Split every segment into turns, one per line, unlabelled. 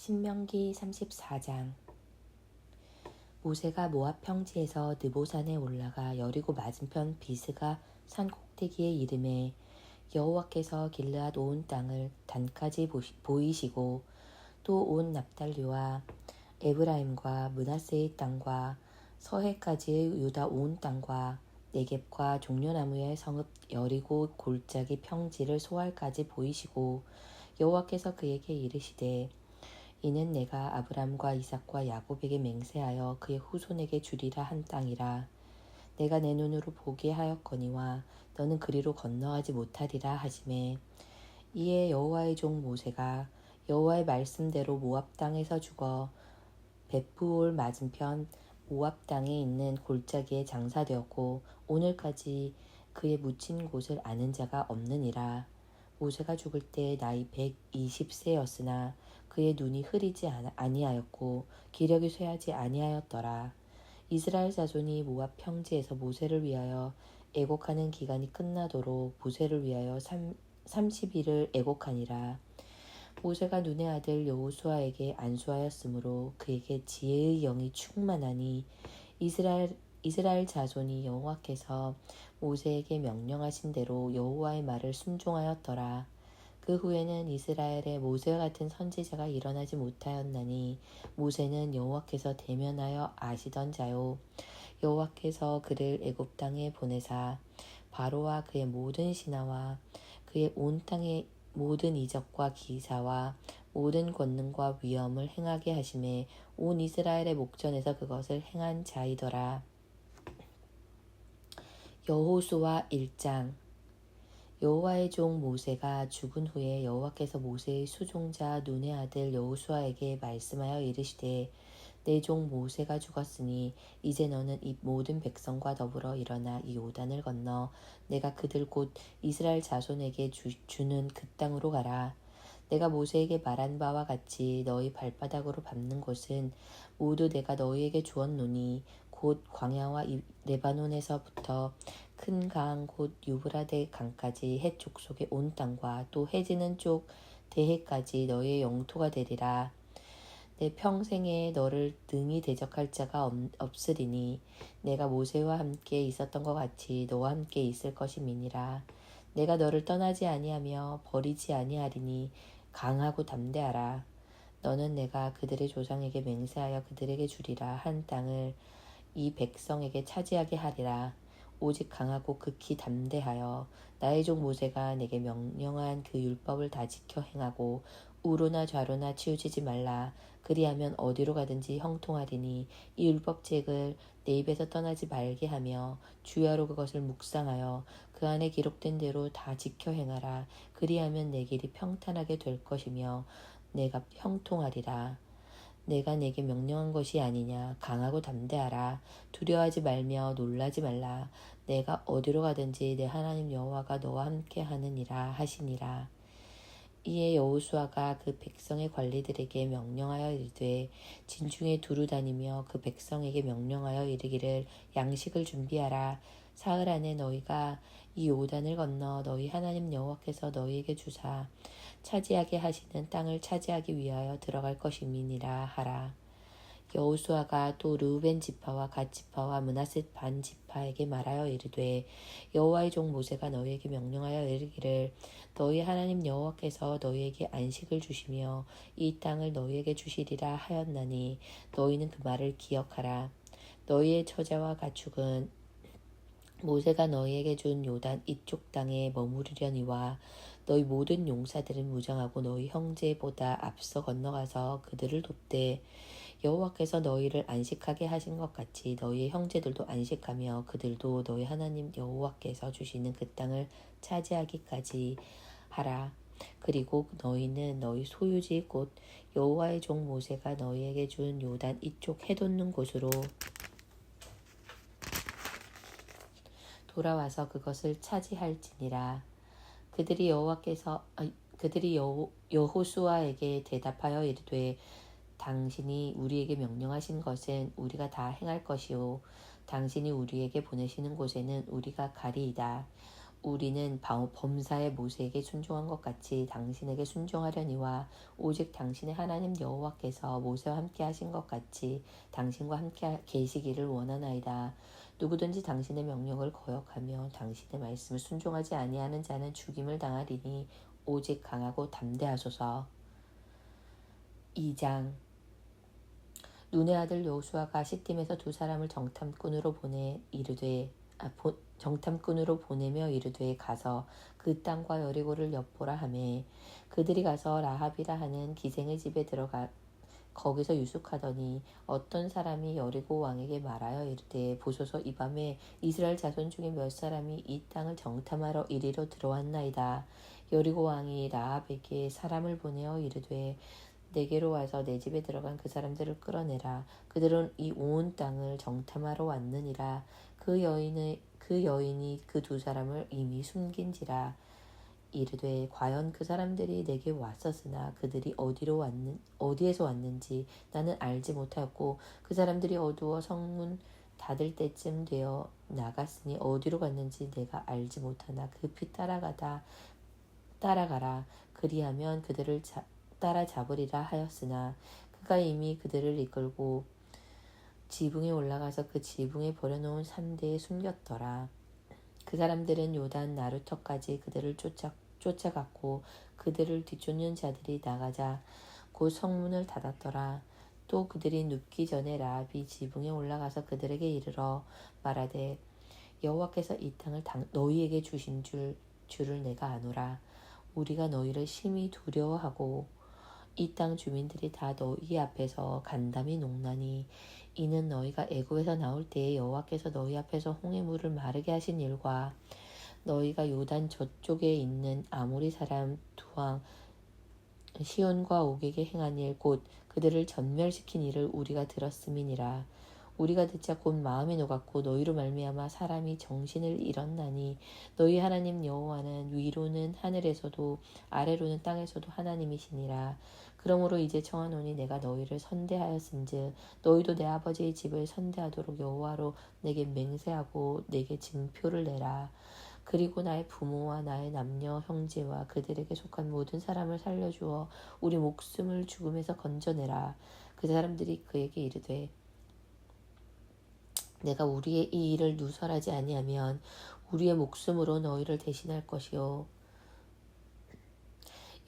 신명기 34장. 모세가 모압 평지에서 느보산에 올라가 여리고 맞은편 비스가 산 꼭대기에 이르매 여호와께서 길르앗 온 땅을 단까지 보이시고 또 온 납달리와 에브라임과 므낫세의 땅과 서해까지의 유다 온 땅과 네겝과 종려나무의 성읍 여리고 골짜기 평지를 소알까지 보이시고 여호와께서 그에게 이르시되 이는 내가 아브람과 이삭과 야곱에게 맹세하여 그의 후손에게 주리라 한 땅이라. 내가 내 눈으로 보게 하였거니와 너는 그리로 건너가지 못하리라 하시매 이에 여호와의 종 모세가 여호와의 말씀대로 모압 땅에서 죽어 벳부올 맞은편 모압 땅에 있는 골짜기에 장사되었고 오늘까지 그의 묻힌 곳을 아는 자가 없느니라. 모세가 죽을 때 나이 120세였으나 그의 눈이 흐리지 아니하였고 기력이 쇠하지 아니하였더라. 이스라엘 자손이 모압 평지에서 모세를 위하여 애곡하는 기간이 끝나도록 모세를 위하여 30일을 애곡하니라. 모세가 눈의 아들 여호수아에게 안수하였으므로 그에게 지혜의 영이 충만하니 이스라엘 자손이 여호와께서 모세에게 명령하신 대로 여호와의 말을 순종하였더라. 그 후에는 이스라엘에 모세와 같은 선지자가 일어나지 못하였나니 모세는 여호와께서 대면하여 아시던 자요 여호와께서 그를 애굽 땅에 보내사 바로와 그의 모든 신하와 그의 온 땅의 모든 이적과 기사와 모든 권능과 위엄을 행하게 하심에 온 이스라엘의 목전에서 그것을 행한 자이더라. 여호수아 1장. 여호와의 종 모세가 죽은 후에 여호와께서 모세의 수종자 눈의 아들 여호수아에게 말씀하여 이르시되 내 종 모세가 죽었으니 이제 너는 이 모든 백성과 더불어 일어나 이 요단을 건너 내가 그들 곧 이스라엘 자손에게 주는 그 땅으로 가라. 내가 모세에게 말한 바와 같이 너희 발바닥으로 밟는 곳은 모두 내가 너희에게 주었노니 곧 광야와 레바논에서부터 큰 강 곧 유브라데 강까지 해 족속의 온 땅과 또 해지는 쪽 대해까지 너희의 영토가 되리라. 내 평생에 너를 능히 대적할 자가 없으리니 내가 모세와 함께 있었던 것 같이 너와 함께 있을 것임이니라. 내가 너를 떠나지 아니하며 버리지 아니하리니 강하고 담대하라. 너는 내가 그들의 조상에게 맹세하여 그들에게 주리라 한 땅을 이 백성에게 차지하게 하리라. 오직 강하고 극히 담대하여 나의 종 모세가 내게 명령한 그 율법을 다 지켜 행하고 우로나 좌로나 치우치지 말라. 그리하면 어디로 가든지 형통하리니 이 율법책을 내 입에서 떠나지 말게 하며 주야로 그것을 묵상하여 그 안에 기록된 대로 다 지켜 행하라. 그리하면 내 길이 평탄하게 될 것이며 내가 형통하리라. 내가 내게 명령한 것이 아니냐. 강하고 담대하라. 두려워하지 말며 놀라지 말라. 내가 어디로 가든지 내 하나님 여호와가 너와 함께 하느니라 하시니라. 이에 여호수아가 그 백성의 관리들에게 명령하여 이르되 진중에 두루 다니며 그 백성에게 명령하여 이르기를 양식을 준비하라. 사흘 안에 너희가 이 요단을 건너 너희 하나님 여호와께서 너희에게 주사 차지하게 하시는 땅을 차지하기 위하여 들어갈 것임이니라 하라. 여호수아가 또 르우벤 지파와 갓 지파와 므낫세 반 지파에게 말하여 이르되 여호와의 종 모세가 너희에게 명령하여 이르기를 너희 하나님 여호와께서 너희에게 안식을 주시며 이 땅을 너희에게 주시리라 하였나니 너희는 그 말을 기억하라. 너희의 처자와 가축은 모세가 너희에게 준 요단 이쪽 땅에 머무르려니와 너희 모든 용사들은 무장하고 너희 형제보다 앞서 건너가서 그들을 돕되 여호와께서 너희를 안식하게 하신 것 같이 너희의 형제들도 안식하며 그들도 너희 하나님 여호와께서 주시는 그 땅을 차지하기까지 하라. 그리고 너희는 너희 소유지 곧 여호와의 종 모세가 너희에게 준 요단 이쪽 해돋는 곳으로 돌아와서 그것을 차지할지니라. 그들이 여호수아에게 대답하여 이르되 당신이 우리에게 명령하신 것은 우리가 다 행할 것이요 당신이 우리에게 보내시는 곳에는 우리가 가리이다. 우리는 범사의 모세에게 순종한 것 같이 당신에게 순종하려니와 오직 당신의 하나님 여호와께서 모세와 함께 하신 것 같이 당신과 함께 계시기를 원하나이다. 누구든지 당신의 명령을 거역하며 당신의 말씀을 순종하지 아니하는 자는 죽임을 당하리니 오직 강하고 담대하소서. 2장. 눈의 아들 여호수아가 시딤에서 두 사람을 정탐꾼으로 보내며 이르되 가서 그 땅과 여리고를 엿보라 하매 그들이 가서 라합이라 하는 기생의 집에 들어가 거기서 유숙하더니 어떤 사람이 여리고 왕에게 말하여 이르되 보소서 이 밤에 이스라엘 자손 중에 몇 사람이 이 땅을 정탐하러 이리로 들어왔나이다. 여리고 왕이 라합에게 사람을 보내어 이르되 내게로 와서 내 집에 들어간 그 사람들을 끌어내라. 그들은 이 온 땅을 정탐하러 왔느니라. 그 여인이 그 두 사람을 이미 숨긴지라. 이르되 과연 그 사람들이 내게 왔었으나 그들이 어디에서 왔는지 나는 알지 못하였고 그 사람들이 어두워 성문 닫을 때쯤 되어 나갔으니 어디로 갔는지 내가 알지 못하나 급히 따라가라. 그리하면 그들을 따라잡으리라 하였으나 그가 이미 그들을 이끌고 지붕에 올라가서 그 지붕에 버려놓은 산대에 숨겼더라. 그 사람들은 요단 나루터까지 그들을 쫓아갔고 그들을 뒤쫓는 자들이 나가자 곧 성문을 닫았더라. 또 그들이 눕기 전에 라합이 지붕에 올라가서 그들에게 이르러 말하되 여호와께서 이 땅을 너희에게 주신 줄을 내가 아노라. 우리가 너희를 심히 두려워하고 이 땅 주민들이 다 너희 앞에서 간담이 녹나니 이는 너희가 애굽에서 나올 때에 여호와께서 너희 앞에서 홍해 물을 마르게 하신 일과 너희가 요단 저쪽에 있는 아모리 사람 두왕 시온과 옥에게 행한 일 곧 그들을 전멸시킨 일을 우리가 들었음이니라. 우리가 듣자 곧 마음이 녹았고 너희로 말미암아 사람이 정신을 잃었나니 너희 하나님 여호와는 위로는 하늘에서도 아래로는 땅에서도 하나님이시니라. 그러므로 이제 청하노니 내가 너희를 선대하였은즉 너희도 내 아버지의 집을 선대하도록 여호와로 내게 맹세하고 내게 증표를 내라. 그리고 나의 부모와 나의 남녀 형제와 그들에게 속한 모든 사람을 살려주어 우리 목숨을 죽음에서 건져내라. 그 사람들이 그에게 이르되 내가 우리의 이 일을 누설하지 아니하면 우리의 목숨으로 너희를 대신할 것이요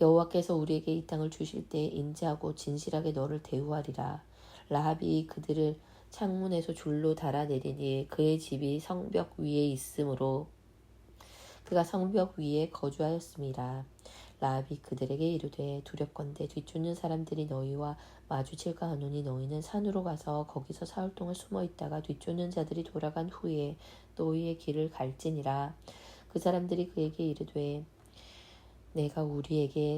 여호와께서 우리에게 이 땅을 주실 때에 인자하고 진실하게 너를 대우하리라. 라합이 그들을 창문에서 줄로 달아내리니 그의 집이 성벽 위에 있으므로 그가 성벽 위에 거주하였습니다. 라합이 그들에게 이르되 두렵건대 뒤쫓는 사람들이 너희와 마주칠까 하노니 너희는 산으로 가서 거기서 사흘 동안 숨어 있다가 뒤쫓는 자들이 돌아간 후에 너희의 길을 갈지니라. 그 사람들이 그에게 이르되 내가 우리에게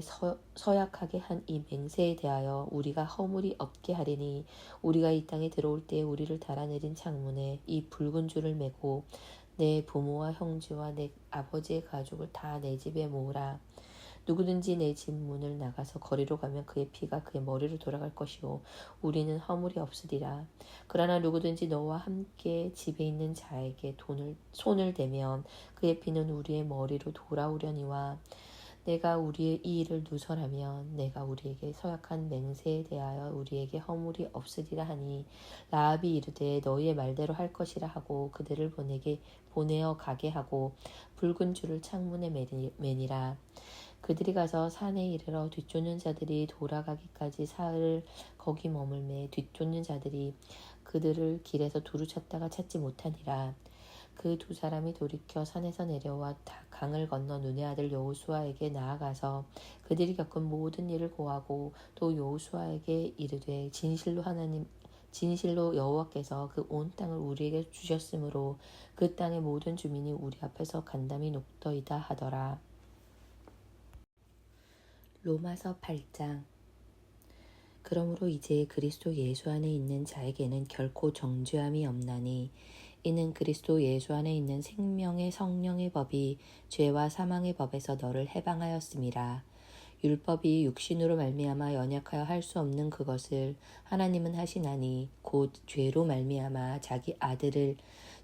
서약하게 한 이 맹세에 대하여 우리가 허물이 없게 하리니 우리가 이 땅에 들어올 때에 우리를 달아내린 창문에 이 붉은 줄을 매고 내 부모와 형제와 내 아버지의 가족을 다 내 집에 모으라. 누구든지 내 집 문을 나가서 거리로 가면 그의 피가 그의 머리로 돌아갈 것이요 우리는 허물이 없으리라. 그러나 누구든지 너와 함께 집에 있는 자에게 손을 대면 그의 피는 우리의 머리로 돌아오려니와 내가 우리의 이 일을 누설하면 내가 우리에게 서약한 맹세에 대하여 우리에게 허물이 없으리라 하니 라합이 이르되 너희의 말대로 할 것이라 하고 그들을 보내어 가게 하고 붉은 줄을 창문에 매니라. 그들이 가서 산에 이르러 뒤쫓는 자들이 돌아가기까지 사흘을 거기 머물매 뒤쫓는 자들이 그들을 길에서 두루 찾다가 찾지 못하니라. 그 두 사람이 돌이켜 산에서 내려와 강을 건너 눈의 아들 여호수아에게 나아가서 그들이 겪은 모든 일을 고하고 또 여호수아에게 이르되 진실로 여호와께서 그 온 땅을 우리에게 주셨으므로 그 땅의 모든 주민이 우리 앞에서 간담이 녹더이다 하더라. 로마서 8장. 그러므로 이제 그리스도 예수 안에 있는 자에게는 결코 정죄함이 없나니 이는 그리스도 예수 안에 있는 생명의 성령의 법이 죄와 사망의 법에서 너를 해방하였음이라. 율법이 육신으로 말미암아 연약하여 할 수 없는 그것을 하나님은 하시나니 곧 죄로 말미암아 자기 아들을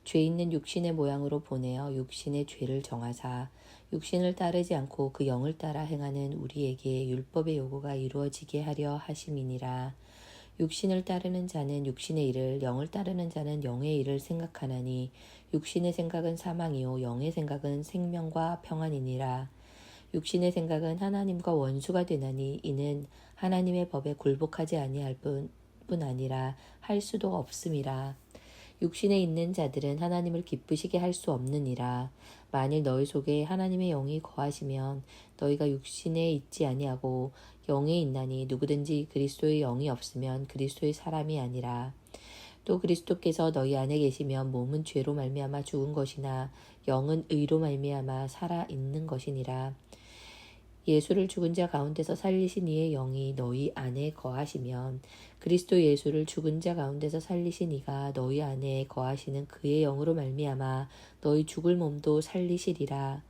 죄 있는 육신의 모양으로 보내어 육신의 죄를 정하사 육신을 따르지 않고 그 영을 따라 행하는 우리에게 율법의 요구가 이루어지게 하려 하심이니라. 육신을 따르는 자는 육신의 일을, 영을 따르는 자는 영의 일을 생각하나니 육신의 생각은 사망이요 영의 생각은 생명과 평안이니라. 육신의 생각은 하나님과 원수가 되나니 이는 하나님의 법에 굴복하지 아니할 뿐 아니라 할 수도 없음이라. 육신에 있는 자들은 하나님을 기쁘시게 할 수 없느니라. 만일 너희 속에 하나님의 영이 거하시면 너희가 육신에 있지 아니하고 영에 있나니 누구든지 그리스도의 영이 없으면 그리스도의 사람이 아니라. 또 그리스도께서 너희 안에 계시면 몸은 죄로 말미암아 죽은 것이나 영은 의로 말미암아 살아 있는 것이니라. 예수를 죽은 자 가운데서 살리신 이의 영이 너희 안에 거하시면 그리스도 예수를 죽은 자 가운데서 살리신 이가 너희 안에 거하시는 그의 영으로 말미암아 너희 죽을 몸도 살리시리라.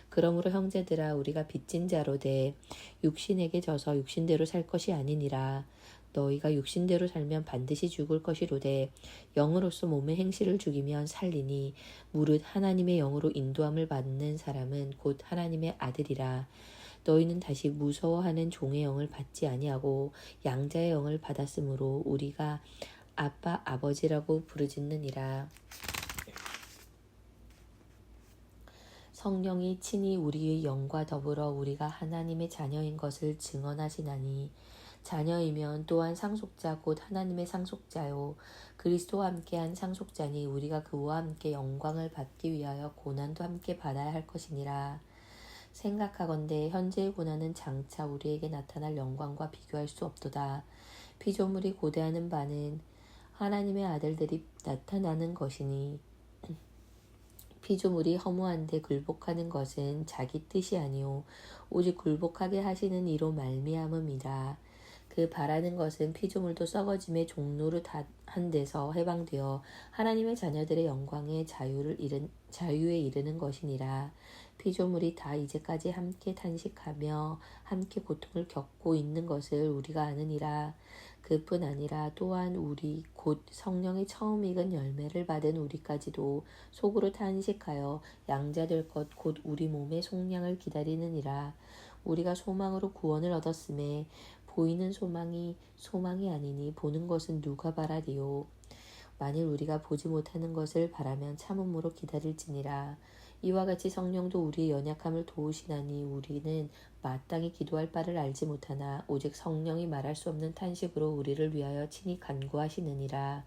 그러므로 형제들아 우리가 빚진 자로 돼 육신에게 져서 육신대로 살 것이 아니니라. 너희가 육신대로 살면 반드시 죽을 것이로되 영으로서 몸의 행실을 죽이면 살리니 무릇 하나님의 영으로 인도함을 받는 사람은 곧 하나님의 아들이라. 너희는 다시 무서워하는 종의 영을 받지 아니하고 양자의 영을 받았으므로 우리가 아빠 아버지라고 부르짖느니라. 성령이 친히 우리의 영과 더불어 우리가 하나님의 자녀인 것을 증언하시나니 자녀이면 또한 상속자 곧 하나님의 상속자요 그리스도와 함께한 상속자니 우리가 그와 함께 영광을 받기 위하여 고난도 함께 받아야 할 것이니라. 생각하건대 현재의 고난은 장차 우리에게 나타날 영광과 비교할 수 없도다. 피조물이 고대하는 바는 하나님의 아들들이 나타나는 것이니 피조물이 허무한데 굴복하는 것은 자기 뜻이 아니오 오직 굴복하게 하시는 이로 말미암음이라. 그 바라는 것은 피조물도 썩어짐의 종로를 한 데서 해방되어 하나님의 자녀들의 영광의 자유에 이르는 것이니라. 피조물이 다 이제까지 함께 탄식하며 함께 고통을 겪고 있는 것을 우리가 아느니라. 그뿐 아니라 또한 우리 곧 성령의 처음 익은 열매를 받은 우리까지도 속으로 탄식하여 양자될 것 곧 우리 몸의 속량을 기다리느니라. 우리가 소망으로 구원을 얻었음에 보이는 소망이 아니니 보는 것은 누가 바라리요. 만일 우리가 보지 못하는 것을 바라면 참음으로 기다릴지니라. 이와 같이 성령도 우리의 연약함을 도우시나니 우리는 마땅히 기도할 바를 알지 못하나 오직 성령이 말할 수 없는 탄식으로 우리를 위하여 친히 간구하시느니라.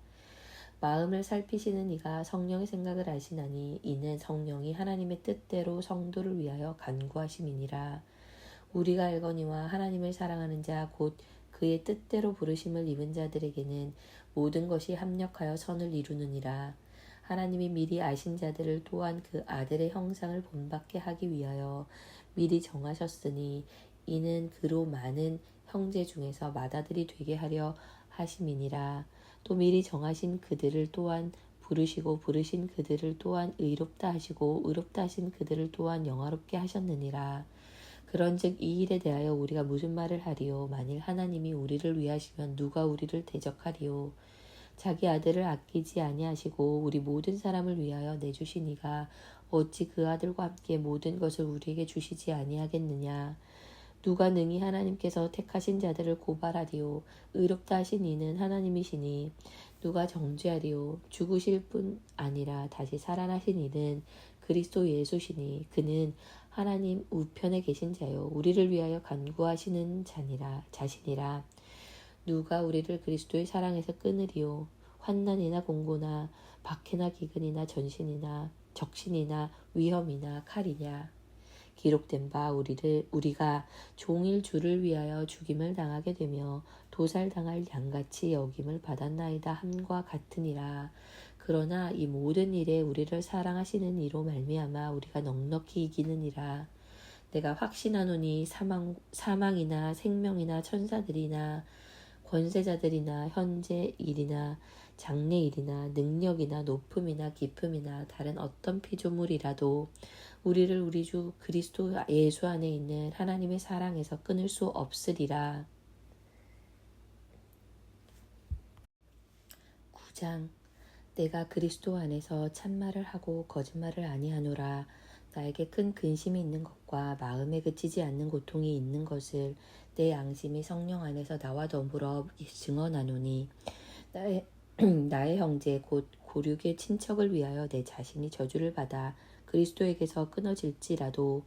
마음을 살피시는 이가 성령의 생각을 아시나니 이는 성령이 하나님의 뜻대로 성도를 위하여 간구하심이니라. 우리가 알거니와 하나님을 사랑하는 자 곧 그의 뜻대로 부르심을 입은 자들에게는 모든 것이 합력하여 선을 이루느니라. 하나님이 미리 아신 자들을 또한 그 아들의 형상을 본받게 하기 위하여 미리 정하셨으니 이는 그로 많은 형제 중에서 맏아들이 되게 하려 하심이니라. 또 미리 정하신 그들을 또한 부르시고 부르신 그들을 또한 의롭다 하시고 의롭다 하신 그들을 또한 영화롭게 하셨느니라. 그런즉 이 일에 대하여 우리가 무슨 말을 하리요? 만일 하나님이 우리를 위하시면 누가 우리를 대적하리요? 자기 아들을 아끼지 아니하시고 우리 모든 사람을 위하여 내주신 이가 어찌 그 아들과 함께 모든 것을 우리에게 주시지 아니하겠느냐? 누가 능히 하나님께서 택하신 자들을 고발하리요? 의롭다 하신 이는 하나님이시니 누가 정죄하리요? 죽으실 뿐 아니라 다시 살아나신 이는 그리스도 예수시니 그는 하나님 우편에 계신 자요 우리를 위하여 간구하시는 자신이라. 누가 우리를 그리스도의 사랑에서 끊으리요? 환난이나 공고나 박해나 기근이나 전신이나 적신이나 위험이나 칼이냐? 기록된 바 우리가 종일 주를 위하여 죽임을 당하게 되며 도살당할 양같이 여김을 받았나이다 함과 같으니라. 그러나 이 모든 일에 우리를 사랑하시는 이로 말미암아 우리가 넉넉히 이기느니라. 내가 확신하노니 사망이나 생명이나 천사들이나 권세자들이나 현재 일이나 장래 일이나 능력이나 높음이나 깊음이나 다른 어떤 피조물이라도 우리를 우리 주 그리스도 예수 안에 있는 하나님의 사랑에서 끊을 수 없으리라. 9장 내가 그리스도 안에서 참말을 하고 거짓말을 아니하노라. 나에게 큰 근심이 있는 것과 마음에 그치지 않는 고통이 있는 것을 내 양심이 성령 안에서 나와 더불어 증언하노니 나의, 나의 형제 곧 고륙의 친척을 위하여 내 자신이 저주를 받아 그리스도에게서 끊어질지라도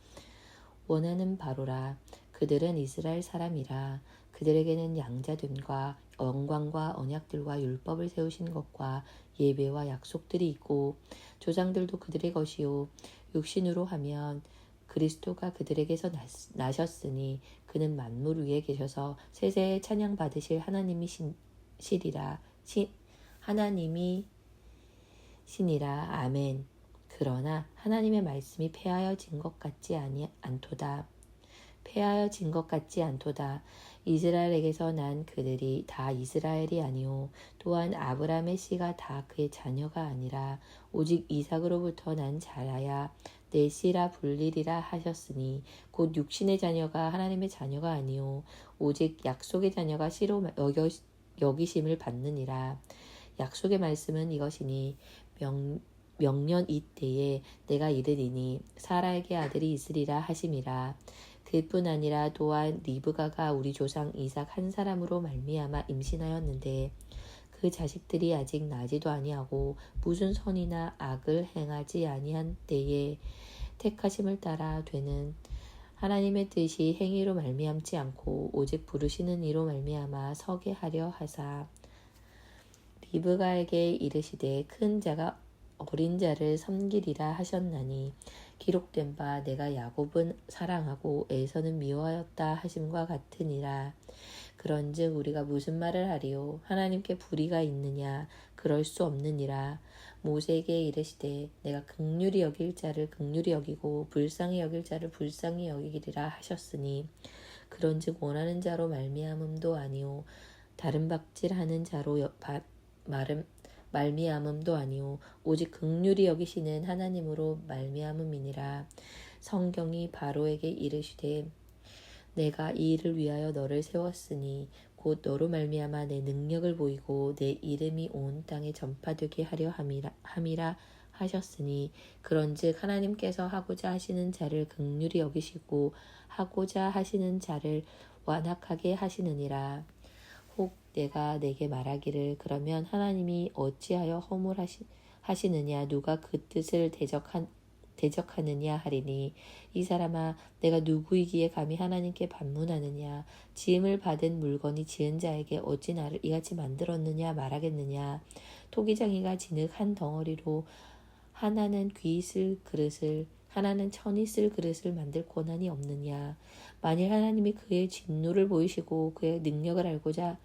원하는 바로라. 그들은 이스라엘 사람이라. 그들에게는 양자됨과 영광과 언약들과 율법을 세우신 것과 예배와 약속들이 있고 조상들도 그들의 것이요 육신으로 하면 그리스도가 그들에게서 나셨으니 그는 만물 위에 계셔서 세세에 찬양 받으실 하나님이시리라. 하나님이 신이라. 아멘. 그러나 하나님의 말씀이 폐하여진 것 같지 않도다. 폐하여진 것 같지 않도다. 이스라엘에게서 난 그들이 다 이스라엘이 아니오. 또한 아브라함의 씨가 다 그의 자녀가 아니라 오직 이삭으로부터 난 자라야 내 씨라 불리리라 하셨으니 곧 육신의 자녀가 하나님의 자녀가 아니오. 오직 약속의 자녀가 씨로 여기심을 받느니라. 약속의 말씀은 이것이니 명년 이때에 내가 이르리니 사라에게 아들이 있으리라 하심이라. 그뿐 아니라 또한 리브가가 우리 조상 이삭 한 사람으로 말미암아 임신하였는데 그 자식들이 아직 나지도 아니하고 무슨 선이나 악을 행하지 아니한 때에 택하심을 따라 되는 하나님의 뜻이 행위로 말미암지 않고 오직 부르시는 이로 말미암아 서게 하려 하사 리브가에게 이르시되 큰 자가 어린 자를 섬기리라 하셨나니 기록된 바 내가 야곱은 사랑하고 에서는 미워하였다 하심과 같으니라. 그런즉 우리가 무슨 말을 하리요? 하나님께 불의가 있느냐? 그럴 수 없느니라. 모세에게 이르시되 내가 긍휼히 여길 자를 긍휼히 여기고 불쌍히 여길 자를 불쌍히 여기리라 하셨으니 그런즉 원하는 자로 말미암음도 아니요 다른 박질하는 자로 말미암음도 아니오 오직 긍휼히 여기시는 하나님으로 말미암음이니라. 성경이 바로에게 이르시되 내가 이 일을 위하여 너를 세웠으니 곧 너로 말미암아 내 능력을 보이고 내 이름이 온 땅에 전파되게 하려 함이라 하셨으니 그런즉 하나님께서 하고자 하시는 자를 긍휼히 여기시고 하고자 하시는 자를 완악하게 하시느니라. 혹 내가 내게 말하기를 그러면 하나님이 어찌하여 허물하시느냐 누가 그 뜻을 대적하느냐 하리니 이 사람아 내가 누구이기에 감히 하나님께 반문하느냐 지음을 받은 물건이 지은 자에게 어찌 나를 이같이 만들었느냐 말하겠느냐 토기장이가 진흙 한 덩어리로 하나는 귀 쓸 그릇을 하나는 천이 쓸 그릇을 만들 권한이 없느냐. 만일 하나님이 그의 진노를 보이시고 그의 능력을 알고자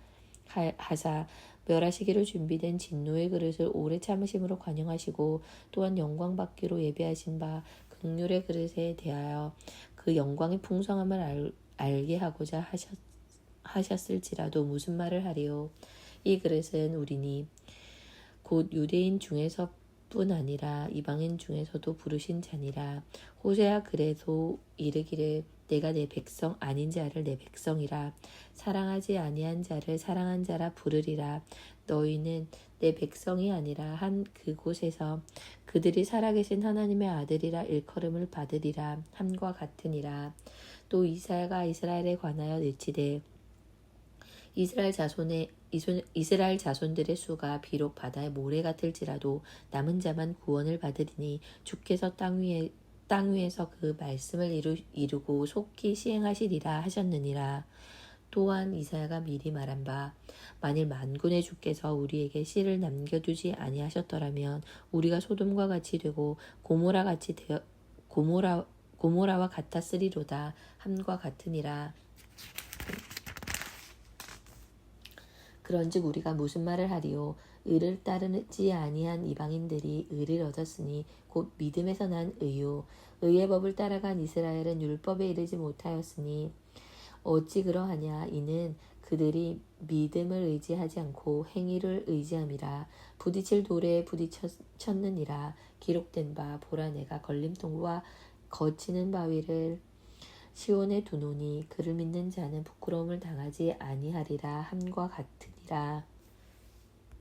하사 멸하시기로 준비된 진노의 그릇을 오래 참으심으로 관용하시고 또한 영광 받기로 예비하신 바 긍휼의 그릇에 대하여 그 영광의 풍성함을 알게 하고자 하셨을지라도 무슨 말을 하리요. 이 그릇은 우리니 곧 유대인 중에서뿐 아니라 이방인 중에서도 부르신 자니라. 호세아 그래도 이르기를 내가 내 백성 아닌 자를 내 백성이라 사랑하지 아니한 자를 사랑한 자라 부르리라. 너희는 내 백성이 아니라 한 그곳에서 그들이 살아계신 하나님의 아들이라 일컬음을 받으리라 함과 같으니라. 또 이사야가 이스라엘에 관하여 내치되 이스라엘 자손들의 수가 비록 바다의 모래 같을지라도 남은 자만 구원을 받으리니 주께서 땅 위에서 그 말씀을 이루고 속히 시행하시리라 하셨느니라. 또한 이사야가 미리 말한 바 만일 만군의 주께서 우리에게 씨를 남겨두지 아니하셨더라면 우리가 소돔과 같이 되고 고모라와 같았으리로다 함과 같으니라. 그런즉 우리가 무슨 말을 하리요? 의를 따르지 아니한 이방인들이 의를 얻었으니 곧 믿음에서 난 의요. 의의 법을 따라간 이스라엘은 율법에 이르지 못하였으니 어찌 그러하냐? 이는 그들이 믿음을 의지하지 않고 행위를 의지함이라. 부딪힐 돌에 부딪혔느니라. 기록된 바 보라 내가 걸림돌과 거치는 바위를 시온에 두노니 그를 믿는 자는 부끄러움을 당하지 아니하리라 함과 같으니라.